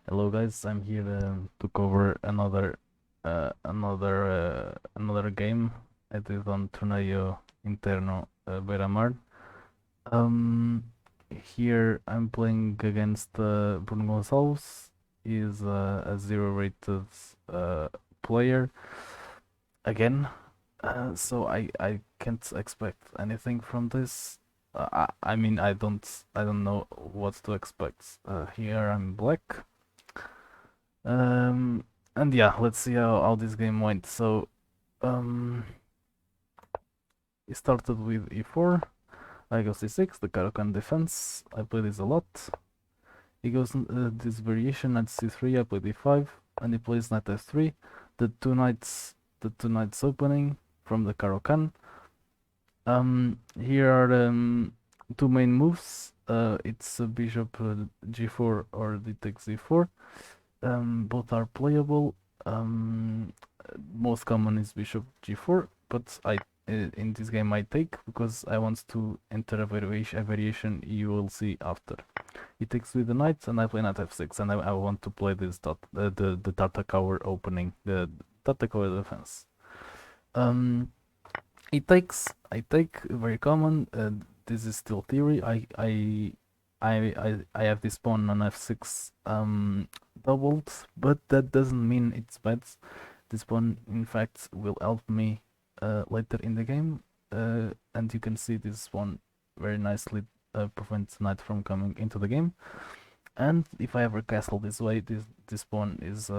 Hello guys, I'm here to cover another game. It is on Torneio Interno Beira-Mar. Um, Here I'm playing against Bruno Gonçalves. He's a zero rated player again. So I can't expect anything from this. I mean I don't know what to expect. Here I'm black. Um, and yeah, let's see how this game went. So, it started with e4, I go c6, the Caro-Kann defense. I play this a lot. He goes this variation at c3, I play d5, and he plays knight f3. The two knights opening from the Caro-Kann. Here are two main moves. It's bishop g4 or d takes d4. Both are playable. Um, Most common is bishop g4, but in this game I take because I want to enter a variation you will see after. He takes with the knight, and I play knight f6, and I want to play this the Tartakower opening, the Tartakower defense. Um, he takes, I take, very common. This is still theory. I have this pawn on f6 doubled, but that doesn't mean it's bad. This pawn, in fact, will help me later in the game, and you can see this pawn very nicely prevents knight from coming into the game. And if I ever castle this way, this pawn is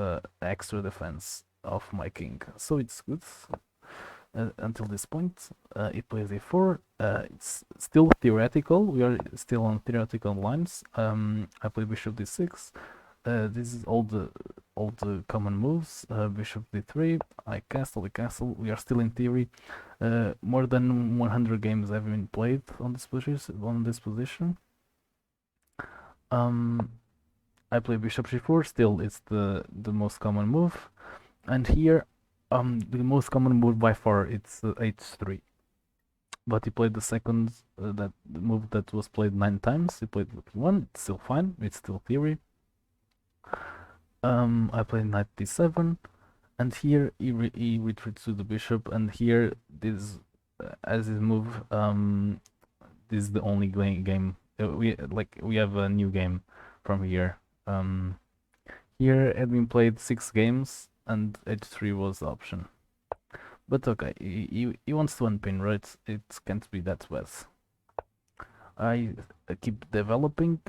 extra defense of my king, so it's good until this point. It plays a4. It's still theoretical. We are still on theoretical lines. I play bishop d6. This is all the common moves. Bishop d3. I castle the castle. We are still in theory. More than 100 games have been played on this position. I play bishop g4. Still, it's the most common move. And here, the most common move by far, it's h3. But he played the second that the move that was played 9 times. He played one. It's still fine. It's still theory. I played knight d7, and here he retreats to the bishop. And here this as his move. This is the only game. We have a new game from here. Here had been played 6 games, and h3 was the option. But okay, he wants to unpin, right? It can't be that bad. I keep developing,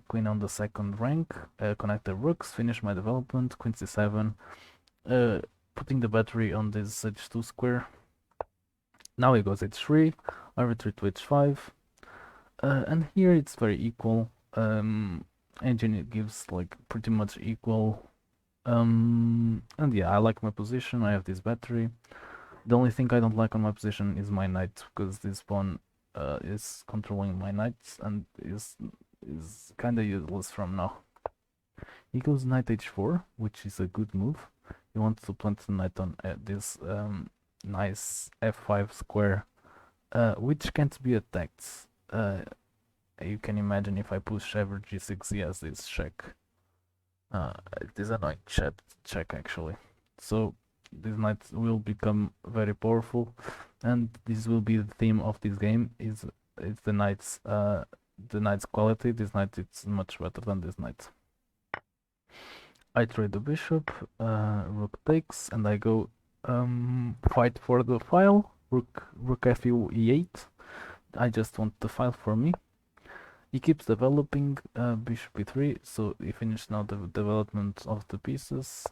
queen on the second rank, connect the rooks, finish my development, queen c7, putting the battery on this h2 square. Now he goes h3, I retreat to h5, and here it's very equal. Engine gives like pretty much equal. And yeah, I like my position, I have this battery. The only thing I don't like on my position is my knight, because this pawn is controlling my knights and is kind of useless from now. He goes knight h4, which is a good move. He wants to plant the knight on this nice f5 square, which can't be attacked. You can imagine if I push ever g6, he has this check. It is a knight check actually. So this knight will become very powerful, and this will be the theme of this game. Is the knight's quality. This knight is much better than this knight. I trade the bishop, rook takes, and I go fight for the file. Rook fu e8. I just want the file for me. He keeps developing bishop e3, so he finished now the development of the pieces.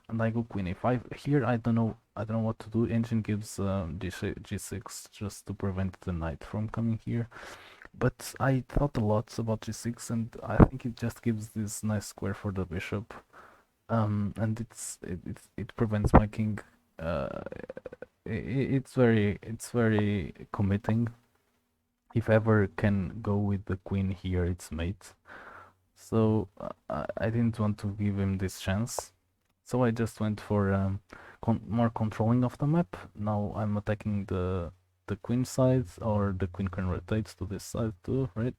And I go queen a5. Here I don't know what to do. Engine gives g6 just to prevent the knight from coming here. But I thought a lot about g6, and I think it just gives this nice square for the bishop. And it prevents my king. It's very committing. If ever can go with the queen here, it's mate. So I didn't want to give him this chance. So I just went for more controlling of the map. Now I'm attacking the queen side, or the queen can rotate to this side too, right?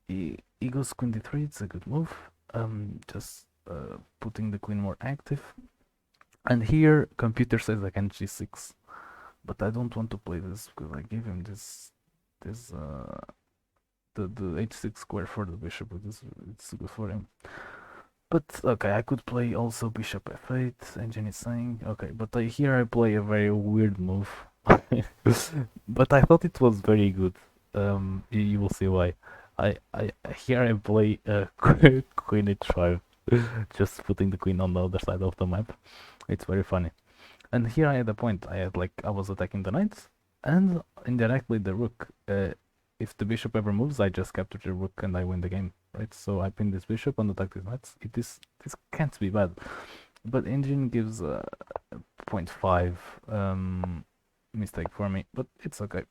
He goes queen d3, it's a good move. just putting the queen more active. And here, computer says I can g6, but I don't want to play this because I gave him this the h6 square for the bishop. It's good for him. But okay, I could play also bishop f8. Engine is saying okay, but here I play a very weird move. But I thought it was very good. You will see why. I here I play queen h5, just putting the queen on the other side of the map. It's very funny. And here I had a point. I was attacking the knights and indirectly the rook. If the bishop ever moves, I just capture the rook and I win the game, right? So I pin this bishop and attack these knights. This can't be bad. But engine gives a 0.5 mistake for me, but it's okay.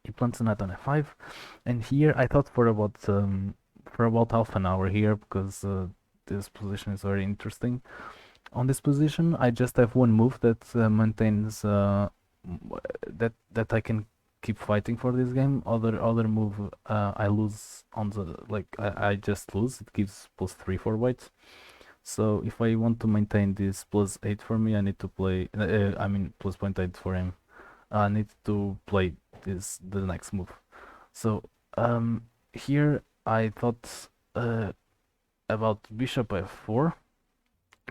He plants a knight on f5, and here I thought for about half an hour here because this position is very interesting. On this position, I just have one move that maintains that I can keep fighting for this game. Other move I lose on the I just lose. It gives +3 for white. So if I want to maintain this +8 for me, I need to play. I mean +0.8 for him. I need to play the next move. So here I thought about bishop f4,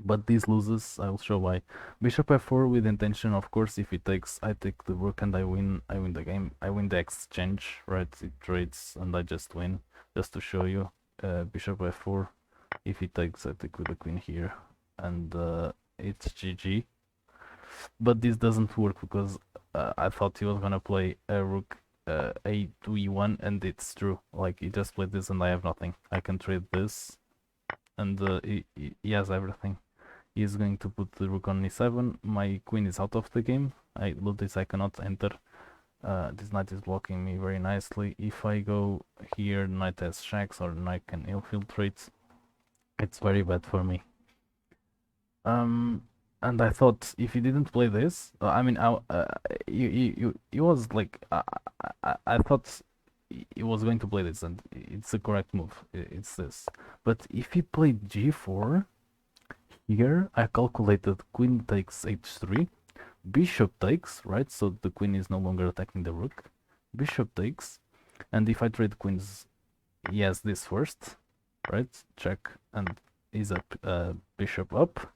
but this loses. I will show why. Bishop f4 with intention, of course. If he takes, I take the rook and I win. I win the game. I win the exchange, right? It trades and I just win. Just to show you, bishop f4. If he takes, I take with the queen here, and it's GG. But this doesn't work because I thought he was gonna play a rook a to e1, and it's true. Like he just played this and I have nothing. I can trade this, and he has everything. He is going to put the rook on e7. My queen is out of the game. I look this, I cannot enter. This knight is blocking me very nicely. If I go here, knight has shacks or knight can infiltrate. It's very bad for me. And I thought if he didn't play this, I mean, he was like, I thought he was going to play this, and it's the correct move. It's this. But if he played g4, here I calculated queen takes h3, bishop takes, right? So the queen is no longer attacking the rook. Bishop takes, and if I trade queens, he has this first, right? Check, and is a bishop up.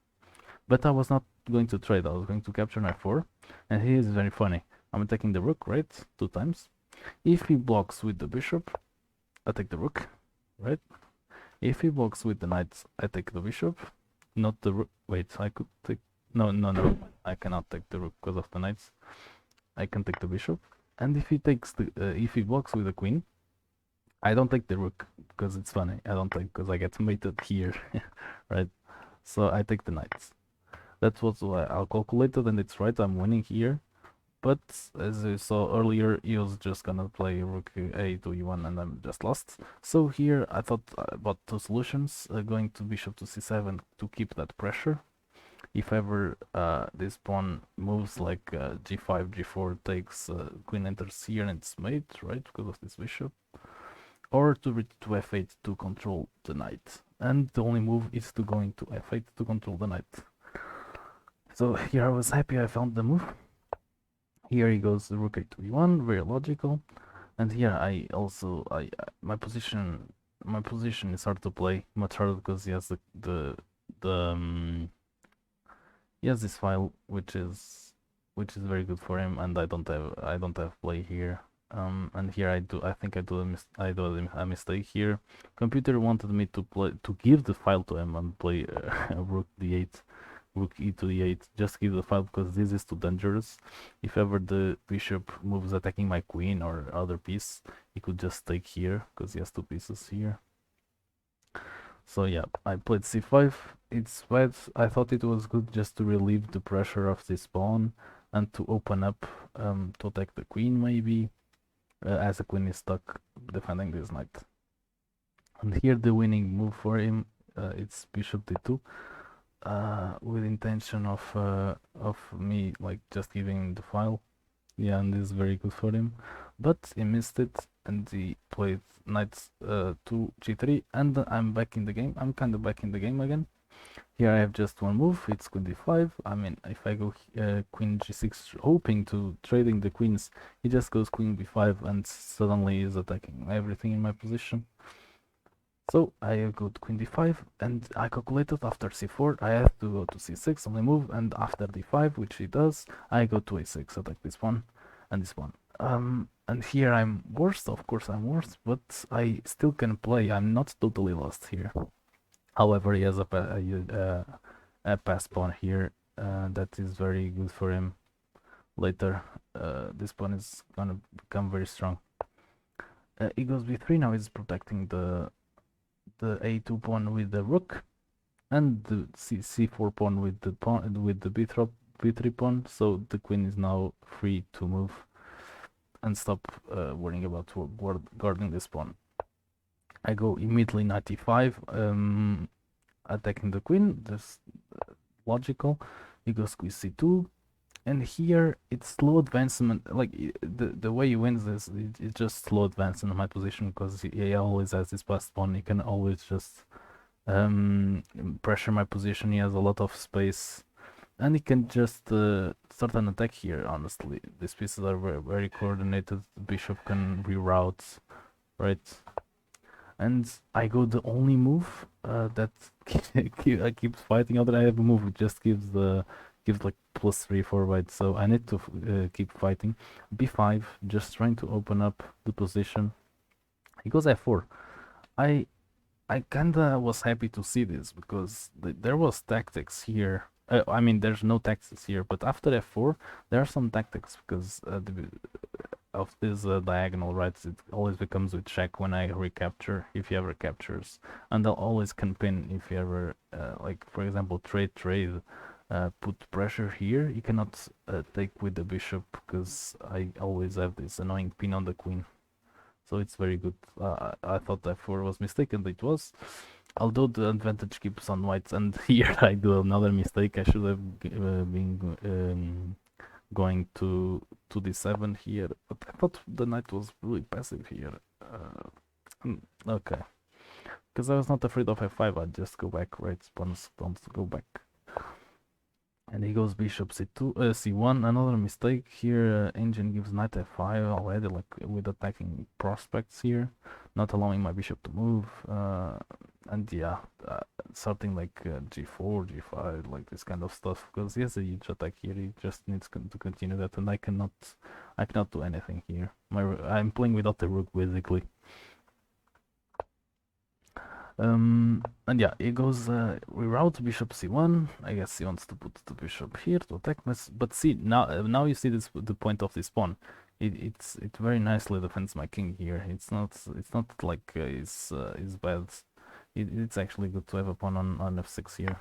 But I was not going to trade. I was going to capture knight 4, and he is very funny. I'm attacking the rook, right? 2 times. If he blocks with the bishop, I take the rook, right? If he blocks with the knight, I take the bishop. Not the rook. Wait, I could take. No. I cannot take the rook because of the knights. I can take the bishop. And if he takes if he blocks with the queen, I don't take the rook because it's funny. I don't take because I get mated here, right? So I take the knights. That's what I calculated, and it's right. I'm winning here. But as you saw earlier, he was just gonna play rook a to e1, and I'm just lost. So here I thought about 2 solutions: going to bishop to c7 to keep that pressure. If ever this pawn moves like g5, g4 takes, queen enters here and it's mate, right, because of this bishop. Or to retreat to f8 to control the knight. And the only move is to go into f8 to control the knight. So here I was happy I found the move. Here he goes rook a to e1, very logical. And here I also my position is hard to play, much harder because he has he has this file which is very good for him, and I don't have play here. And here I think I do a mistake here. Computer wanted me to give the file to him and play rook d8, rook e to d8. Just give the file because this is too dangerous. If ever the bishop moves attacking my queen or other piece, he could just take here because he has 2 pieces here. So yeah, I played c5. It's bad. I thought it was good just to relieve the pressure of this pawn and to open up to attack the queen maybe, as the queen is stuck defending this knight. And here the winning move for him, it's bishop d2, with intention of me like just giving the file. Yeah, and this is very good for him, but he missed it. and he played knight 2 g3, and I'm back in the game. I'm kind of back in the game again. Here I have just one move, it's queen d5. I mean, if I go queen g6, hoping to trading the queens, he just goes queen b5 and suddenly is attacking everything in my position. So I go to queen d5, and I calculated after c4 I have to go to c6 on the move, and after d5, which he does, I go to a6, attack this one and this one. And here I'm worse, of course I'm worse, but I still can play. I'm not totally lost here. However, he has a pass pawn here that is very good for him later. This pawn is gonna become very strong. He goes b3. Now he's protecting the a2 pawn with the rook, and the c4 pawn with the b3 pawn. So the queen is now free to move and stop worrying about guarding this pawn. I go immediately knight e5, attacking the queen. That's logical. He goes queen c2, and here it's slow advancement. Like the way he wins this, it's just slow advance in my position, because he always has this passed pawn. He can always just pressure my position. He has a lot of space, and he can just start an attack here. Honestly, these pieces are very coordinated. The bishop can reroute, right? And I go the only move that I keep fighting. Other I have a move which just gives like +3 forward, so I need to keep fighting. b5, just trying to open up the position. He goes f4. I kinda was happy to see this, because there was tactics here. I mean, there's no tactics here, but after f4 there are some tactics, because of this diagonal, right? It always becomes with check when I recapture, if he ever captures, and I'll always can pin if he ever, like for example, trade, put pressure here. You cannot take with the bishop, because I always have this annoying pin on the queen. So it's very good. I thought f4 was mistaken, but it was. Although the advantage keeps on white, and here I do another mistake. I should have been going to d7 here, but I thought the knight was really passive here. Okay, because I was not afraid of f5. I'd just go back, right? Pawns don't go back. And he goes bishop c2, c1. Another mistake here. Engine gives knight f5 already, like with attacking prospects here, not allowing my bishop to move. And yeah, something like g4, g5, like this kind of stuff. Because he has a huge attack here. He just needs to continue that, and I cannot do anything here. I'm playing without the rook basically. And yeah, he goes reroute bishop c1. I guess he wants to put the bishop here to attack this. But see, now you see this, the point of this pawn. It very nicely defends my king here. It's not like it's bad. It's actually good to have a pawn on f6 here.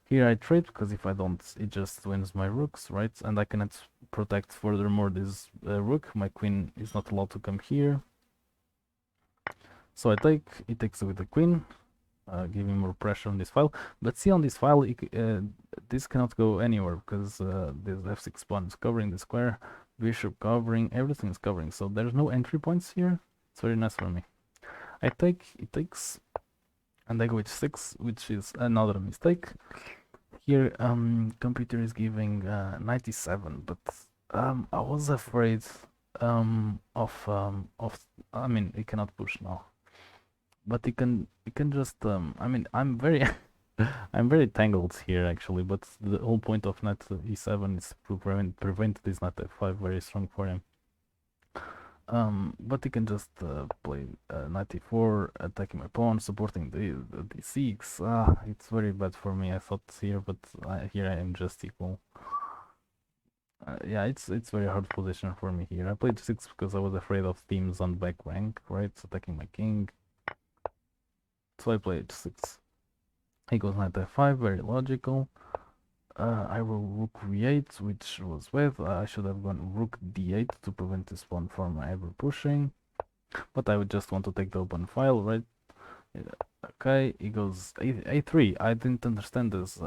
Here I trade, because if I don't, it just wins my rooks, right? And I cannot protect furthermore this rook. My queen is not allowed to come here. So I take, it takes with the queen, giving more pressure on this file. But see, on this file, this cannot go anywhere, because this f6 pawn is covering the square, bishop covering, everything is covering. So there's no entry points here. It's very nice for me. I take, it takes, and I go h6, which is another mistake. Here, computer is giving 97, but I was afraid of I mean, it cannot push now, but it can just I mean, I'm very I'm very tangled here actually, but the whole point of knight e7 is to prevent this knight f5 very strong for him. But he can just play knight e4, attacking my pawn, supporting the d6. It's very bad for me, I thought here, but here I am just equal. Yeah, it's very hard position for me here. I played 6 because I was afraid of teams on back rank, right? Attacking my king. So I played 6. He goes knight f5, very logical. I will rook v8, which was with. I should have gone rook d8 to prevent this pawn from ever pushing. But I would just want to take the open file, right? Okay, he goes a3. I didn't understand this.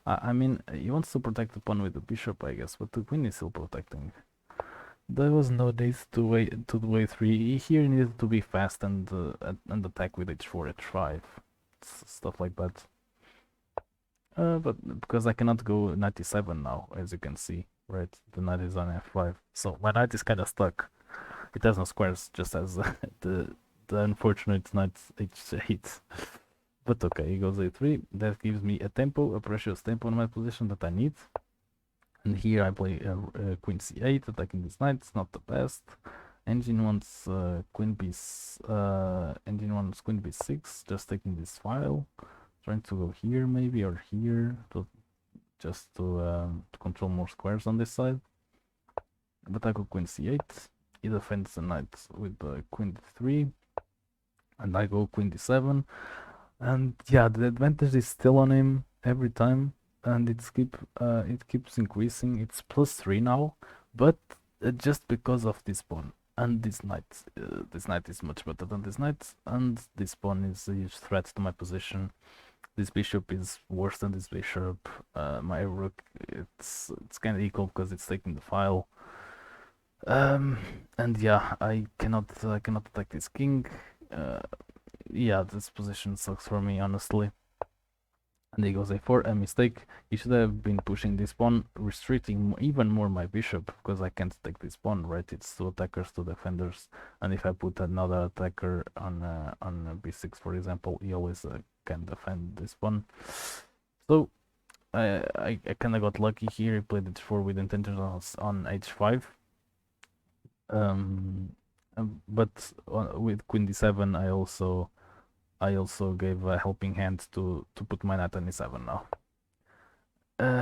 I mean, he wants to protect the pawn with the bishop, I guess, but the queen is still protecting. There was no need to wait to do a3. Here needed to be fast and attack with h4, h5, stuff like that. But because I cannot go 97 now, as you can see, right? The knight is on f5, so my knight is kind of stuck. It has no squares, just as the unfortunate knight h8. But okay, he goes a3. That gives me a tempo, a precious tempo in my position that I need. And here I play queen c8, attacking this knight. It's not the best. Engine wants engine wants queen b6, just taking this file. Trying to go here maybe or here to just to control more squares on this side. But I go queen c8. He defends the knight with queen d3, and I go queen d7. And yeah, the advantage is still on him every time, and it keeps increasing. It's +3 now, but just because of this pawn and this knight. This knight is much better than this knight, and this pawn is a huge threat to my position. This bishop is worse than this bishop. My rook, it's kind of equal because it's taking the file. And yeah, I cannot attack this king. Yeah, this position sucks for me, honestly. And he goes a4, a mistake. He should have been pushing this pawn, restricting even more my bishop, because I can't take this pawn, right? It's two attackers, two defenders, and if I put another attacker on b6, for example, he always can defend this pawn. So I kind of got lucky here. He played h4 with intentions on h5. But with queen d7, I also gave a helping hand to put my knight on e7 now.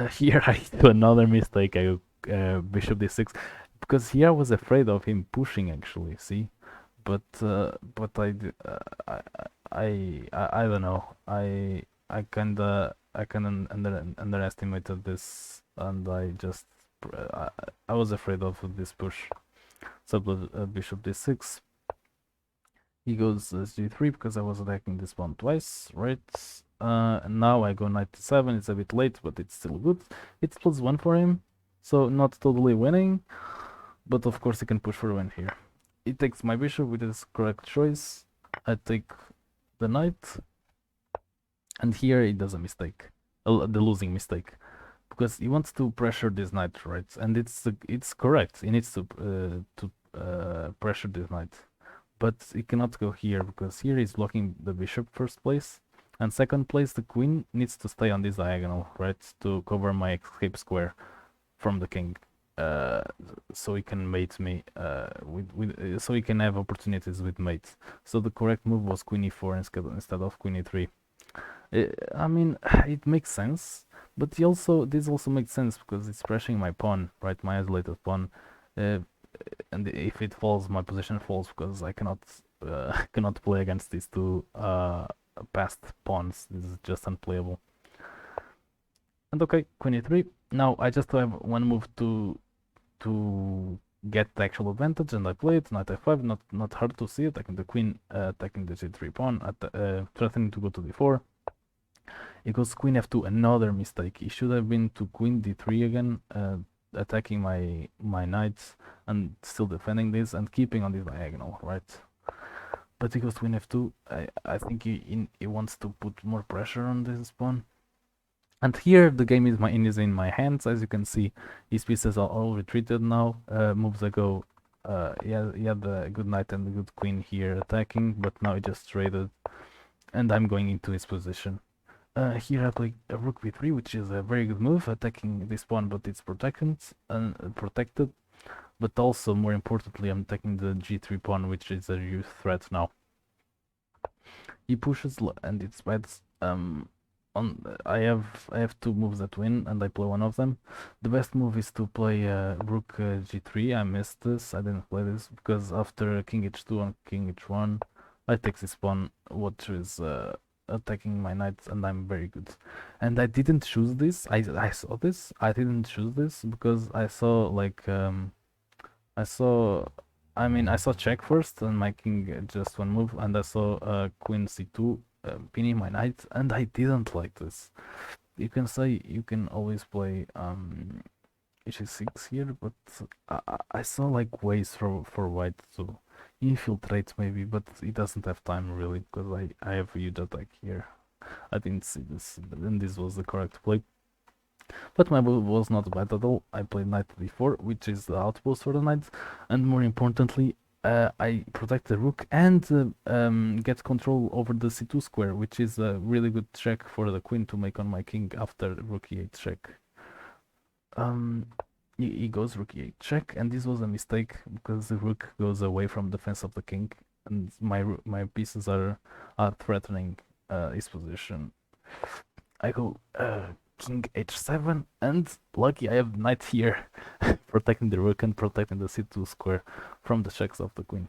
Here I do another mistake. I go bishop d6 because here I was afraid of him pushing actually. See, but I don't know. I kinda underestimated this, and I was afraid of this push. So bishop d6. He goes g3 because I was attacking this pawn twice, right? Now I go knight to7. It's a bit late, but it's still good. It's +1 for him, so not totally winning, but of course he can push for a win here. He takes my bishop with his correct choice. I take the knight, and here he does a mistake, the losing mistake, because he wants to pressure this knight, right? And it's correct. He needs to pressure this knight, but he cannot go here because here he's blocking the bishop first place, and second place the queen needs to stay on this diagonal, right, to cover my escape square from the king, uh, so he can mate me so he can have opportunities with mates. So the correct move was queen e4 instead of queen e3. I mean, it makes sense, but this also makes sense because it's pressuring my pawn, right, my isolated pawn. Uh, and if it falls, my position falls because I cannot play against these two passed pawns. This is just unplayable. And okay, queen e3. Now I just have one move to get the actual advantage, and I play it. Knight f5, not hard to see, attacking the queen, attacking the g3 pawn, threatening to go to d4. It goes queen f2, another mistake. It should have been to queen d3 again, attacking my knights and still defending this and keeping on this diagonal, right? But he goes queen f2. I think he wants to put more pressure on this pawn. And here the game is in my hands, as you can see. His pieces are all retreated now. Moves ago, he had a good knight and a good queen here attacking, but now he just traded, and I'm going into his position. Here I play a rook b3, which is a very good move, attacking this pawn, but it's protected. But also, more importantly, I'm taking the g3 pawn, which is a huge threat now. He pushes, and it's bad. I have two moves that win, and I play one of them. The best move is to play rook g3. I missed this. I didn't play this because after king h2 and king h1, I take this pawn, which is attacking my knight, and I'm very good. And I didn't choose this. I saw this. I didn't choose this because I saw like I saw I saw check first and my king just one move, and I saw queen c2 pinning my knight, and I didn't like this. You can say you can always play h6 here, but I saw like ways for white to infiltrate maybe, but he doesn't have time really because I have viewed attack here. I didn't see this, and this was the correct play. But my move was not bad at all. I played knight d4, which is the outpost for the knight, and more importantly, I protect the rook and get control over the c2 square, which is a really good check for the queen to make on my king after rook e8 check. Um, he goes rook e8 check, and this was a mistake because the rook goes away from the defense of the king, and my pieces are threatening his position. I go king h7, and lucky I have knight here, protecting the rook and protecting the c2 square from the checks of the queen.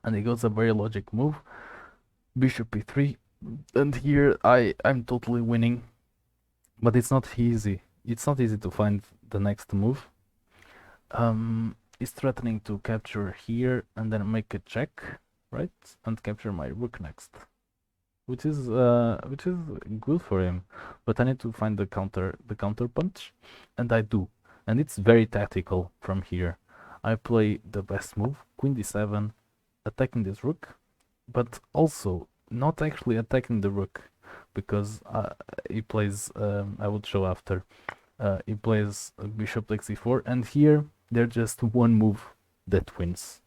And he goes a very logic move, bishop e3, and here I'm totally winning, but it's not easy. It's not easy to find the next move. He's threatening to capture here and then make a check, right, and capture my rook next, which is good for him. But I need to find the counter punch, and I do, and it's very tactical from here. I play the best move, queen d7, attacking this rook, but also not actually attacking the rook, because he plays. I will show after. He plays bishop takes e4, and here there's just one move that wins,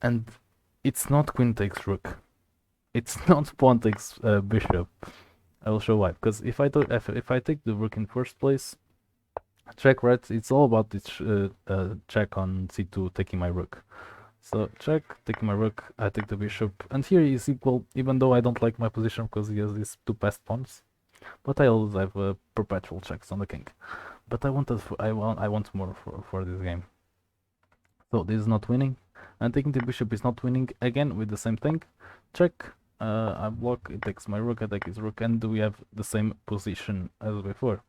and it's not queen takes rook. It's not pawn takes bishop. I will show why. Because if I take the rook in first place, check, right? It's all about this check on c2 taking my rook. So check, taking my rook, I take the bishop, and here is equal, even though I don't like my position because he has these two passed pawns. But I always have perpetual checks on the king. But I want more for this game. So this is not winning, and taking the bishop is not winning again with the same thing. Check, I block, it takes my rook, I take his rook, and we have the same position as before.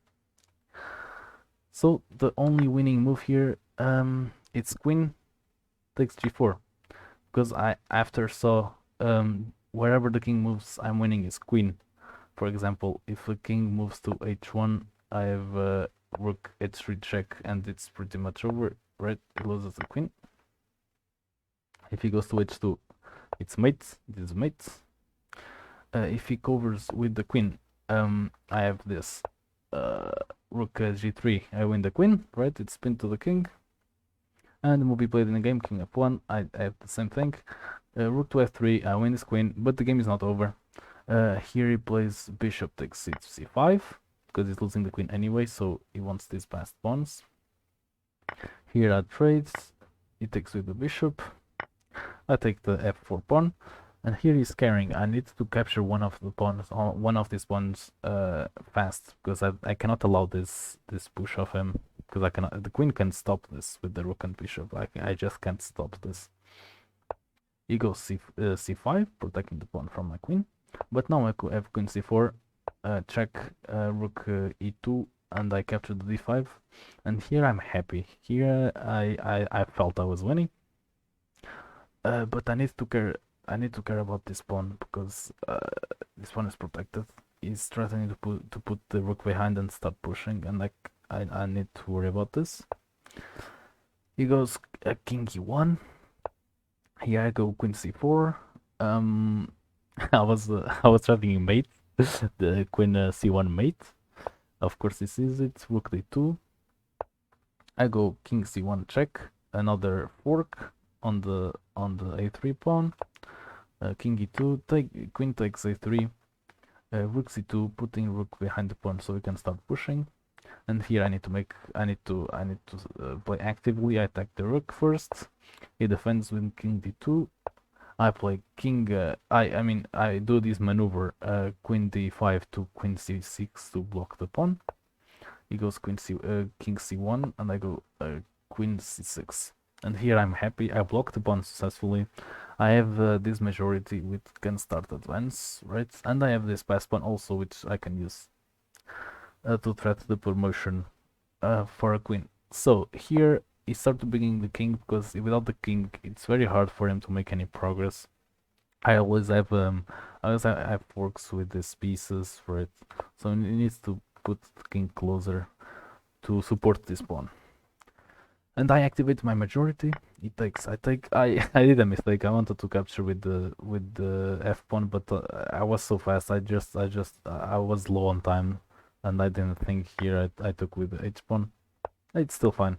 So the only winning move here, it's queen takes g4, because I after saw wherever the king moves, I'm winning is queen. For example, if the king moves to h1, I have rook h3 check, and it's pretty much over, right? He loses the queen. If he goes to h2, it's mate. This is mate. If he covers with the queen, I have this rook g3. I win the queen, right? It's pinned to the king. And the move he played in the game, king f1. I have the same thing. Rook to f3. I win this queen, but the game is not over. Here he plays bishop takes c5 because he's losing the queen anyway, so he wants these passed pawns. Here I trades. He takes with the bishop. I take the f4 pawn, and here he's carrying. I need to capture one of the pawns, one of these pawns, fast, because I cannot allow this push of him, because I cannot. The queen can stop this with the rook and bishop. I just can't stop this. He goes c5, protecting the pawn from my queen. But now I could have queen c4, check rook e2, and I capture the d5. And here I'm happy. Here I felt I was winning. But I need to care. I need to care about this pawn because this pawn is protected. He's threatening to put the rook behind and start pushing, and I need to worry about this. He goes king e1. Here I go queen c4. I was having mate, the queen c1 mate. Of course, this is it. Rook d2. I go king c1 check. Another fork on the a3 pawn. King e2. Queen takes a3. Rook c2, putting rook behind the pawn so we can start pushing. And here I need to play actively. I attack the rook first. He defends with king d2. I play king. I do this maneuver, queen d5 to queen c6 to block the pawn. He goes king c1, and I go queen c6. And here I'm happy. I block the pawn successfully. I have this majority which can start advance, right? And I have this pass pawn also, which I can use to threat the promotion for a queen. So here he started bringing the king because without the king, it's very hard for him to make any progress. I always have forks with these pieces for it, so he needs to put the king closer. to support this pawn. And I activate my majority. It takes. I did a mistake. I wanted to capture with the f pawn, but I was so fast. I was low on time, and I didn't think here. I took with the h pawn. It's still fine.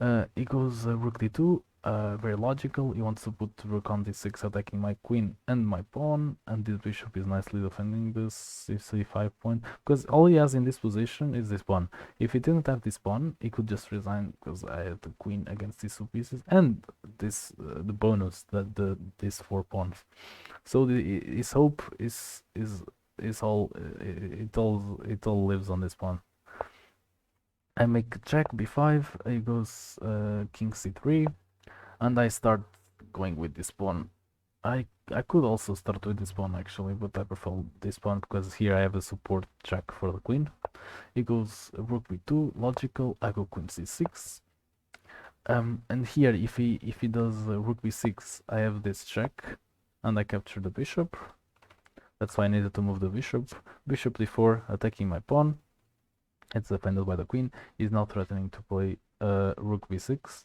It goes rook d2. Very logical. He wants to put rook on d6, attacking my queen and my pawn, and this bishop is nicely defending this c5 point, because all he has in this position is this pawn. If he didn't have this pawn, he could just resign, because I have the queen against these two pieces, and this the bonus that these 4 pawns. So his hope is all it all lives on this pawn. I make check b5. He goes king c3. And I start going with this pawn. I could also start with this pawn actually, but I prefer this pawn because here I have a support check for the queen. He goes rook b2, logical. I go queen c6. And here if he does rook b6, I have this check, and I capture the bishop. That's why I needed to move the bishop. Bishop d4, attacking my pawn. It's defended by the queen. He's now threatening to play rook b6.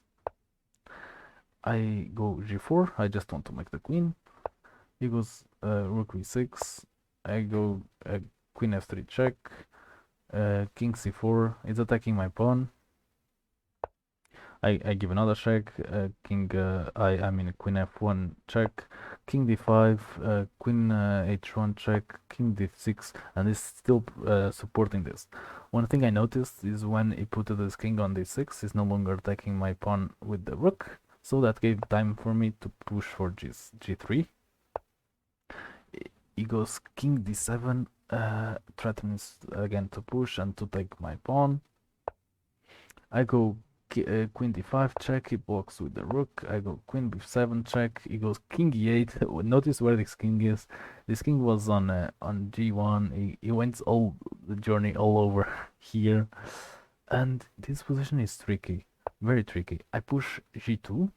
I go g4. I just want to make the queen. He goes rook b6. I go queen f3 check. King c4. It's attacking my pawn. I give another check. King I mean queen f1 check. King d5. Queen h1 check. King d6, and it's still supporting this. One thing I noticed is when he put this king on d6, he's no longer attacking my pawn with the rook. So that gave time for me to push for g3. He goes king d7, threatens again to push and to take my pawn. I go queen d5 check, he blocks with the rook. I go queen b7 check, he goes king e8. Notice where this king is. This king was on g1. He went all the journey all over here. And this position is tricky. Very tricky. I push g2,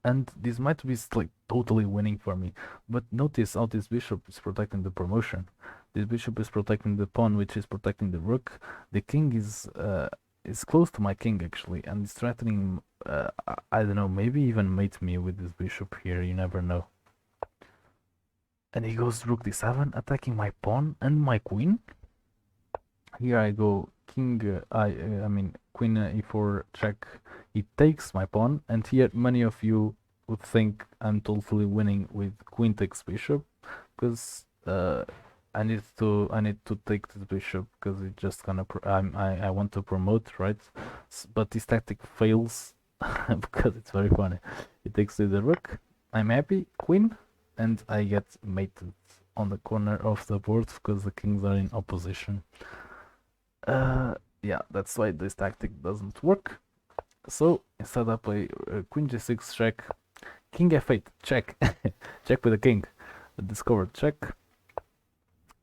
and this might be like totally winning for me, but notice how this bishop is protecting the promotion. This bishop is protecting the pawn, which is protecting the rook. The king is close to my king actually, and is threatening. I don't know, maybe even mate me with this bishop here. You never know. And he goes rook d7, attacking my pawn and my queen. Here I go king, I mean queen e4 check. It takes my pawn, and here many of you would think I'm totally winning with queen takes bishop, because I need to take this bishop because it's just gonna I want to promote, right? But this tactic fails because it's very funny. It takes to the rook. I'm happy, queen, and I get mated on the corner of the board because the kings are in opposition. Yeah, that's why this tactic doesn't work. So instead I play queen g6 check, king f8 check, check with the king, discovered check,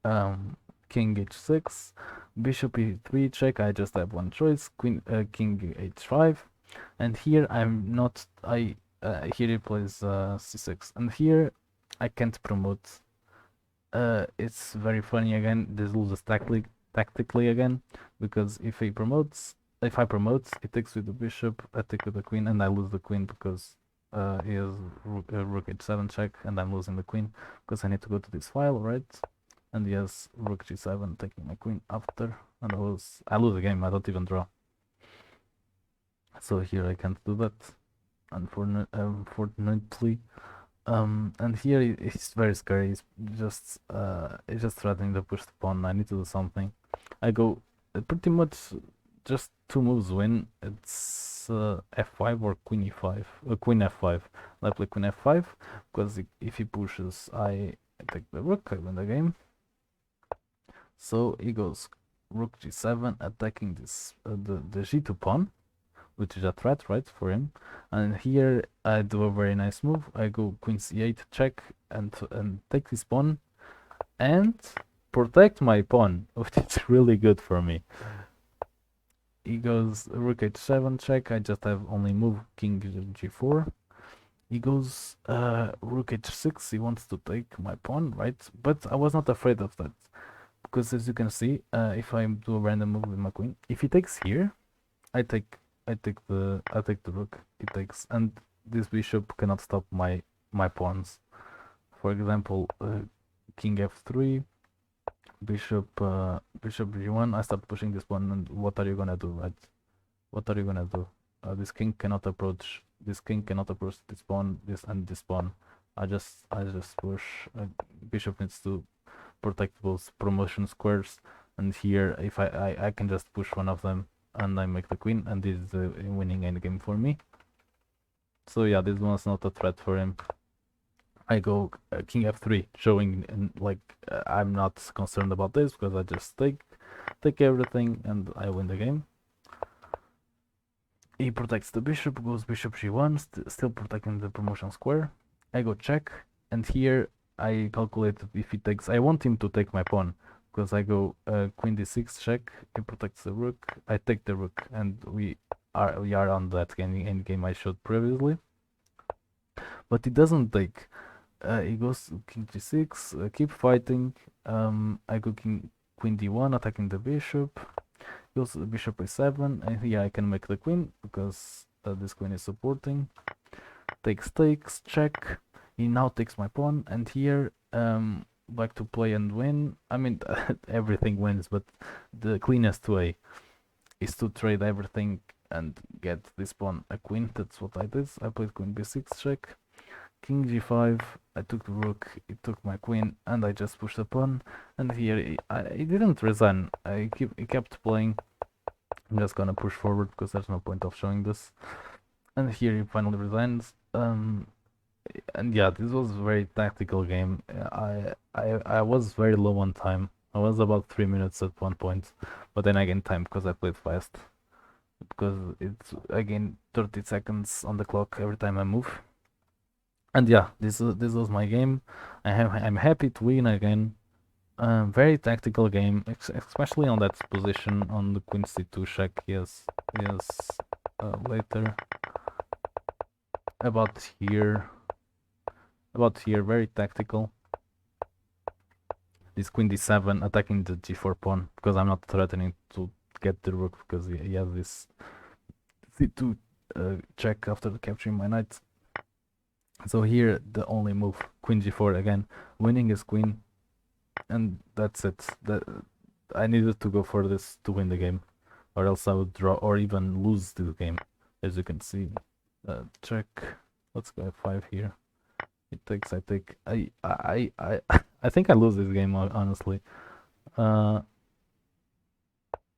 king h6, bishop e3 check. I just have one choice, king h5, and here I'm not. Here he plays c6, and here I can't promote. It's very funny again. This loses tactically again, because if I promote, it takes with the bishop, I take with the queen, and I lose the queen because he has rook h7 check, and I'm losing the queen because I need to go to this file, right? And he has rook g7 taking my queen after, and I lose the game. I don't even draw. So here I can't do that, unfortunately. And here it's very scary. It's just threatening to push the pawn. I need to do something. I go pretty much just 2 moves win. It's f5 or queen e5, queen f5. I play queen f5 because if he pushes, I take the rook. I win the game. So he goes rook g7, attacking this the g2 pawn, which is a threat, right, for him. And here I do a very nice move. I go queen c8 check and take this pawn and protect my pawn, which is really good for me. He goes rook h7 check. I just have only move king g4. He goes rook h6. He wants to take my pawn, right? But I was not afraid of that, because as you can see, if I do a random move with my queen, if he takes here, I take I take the rook. He takes, and this bishop cannot stop my pawns. For example, king f3, bishop g1. I start pushing this pawn, and what are you gonna do, right? What are you gonna do? This king cannot approach. This king cannot approach this pawn, this and this pawn. I just push. Bishop needs to protect both promotion squares, and here if I can just push one of them and I make the queen, and this is a winning endgame for me. So yeah, this one's not a threat for him. I go king f3, showing like I'm not concerned about this because I just take everything and I win the game. He protects the bishop, goes bishop g1, still protecting the promotion square. I go check, and here I calculated if he takes. I want him to take my pawn because I go queen d6 check. He protects the rook. I take the rook, and we are on that endgame I showed previously. But he doesn't take. He goes king g6, keep fighting. I go queen d1, attacking the bishop. Goes bishop a7, and here I can make the queen because this queen is supporting. Takes, check. He now takes my pawn, and here like to play and win. I mean, everything wins, but the cleanest way is to trade everything and get this pawn a queen. That's what I did. I played queen b6 check. King g5, I took the rook, he took my queen, and I just pushed the pawn. And here he didn't resign. He kept playing. I'm just gonna push forward because there's no point of showing this. And here he finally resigns. And yeah, this was a very tactical game. I was very low on time. I was about 3 minutes at one point, but then I gained time because I played fast. Because it's again 30 seconds on the clock every time I move. And yeah, this was my game. I'm happy to win again. Very tactical game, especially on that position on the queen c2 check. Yes. Later about here, very tactical. This queen d7 attacking the g4 pawn because I'm not threatening to get the rook because he has this c2 check after capturing my knight. So here the only move, queen g4 again, winning his queen, and that's it. I needed to go for this to win the game, or else I would draw or even lose the game. As you can see, check. Let's go f5 here. It takes. I take. I think I lose this game honestly.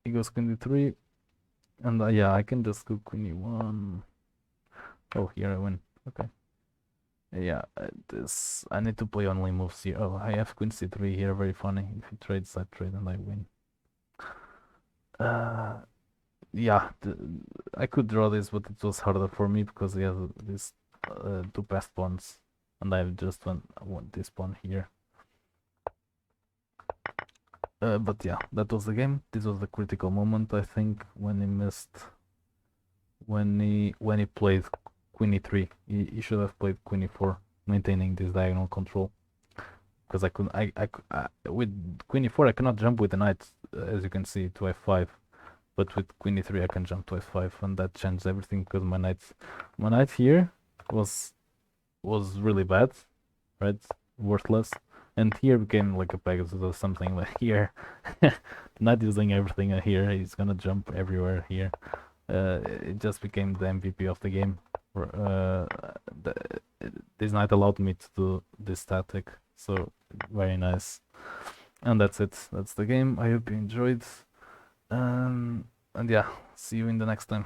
He goes queen d3, and yeah, I can just go queen e1. Oh, here I win. Okay. Yeah, this I need to play only moves here. Oh, I have queen c3 here. Very funny. If he trades, I trade and I win. Yeah, I could draw this, but it was harder for me because he has these two passed pawns, and I just want this pawn here. But yeah, that was the game. This was the critical moment, I think, when he missed. When he played queen e3, he should have played queen e4, maintaining this diagonal control. Because I couldn't, with queen e4 I cannot jump with the knight, as you can see, to f5. But with queen e3 I can jump to f5, and that changed everything because my knight here was really bad, right? Worthless. And here became like a Pegasus or something. Like here, the knight is doing everything here. He's gonna jump everywhere here. It just became the MVP of the game. This knight allowed me to do this tactic, so very nice. And that's it. That's the game. I hope you enjoyed. And yeah, see you in the next time.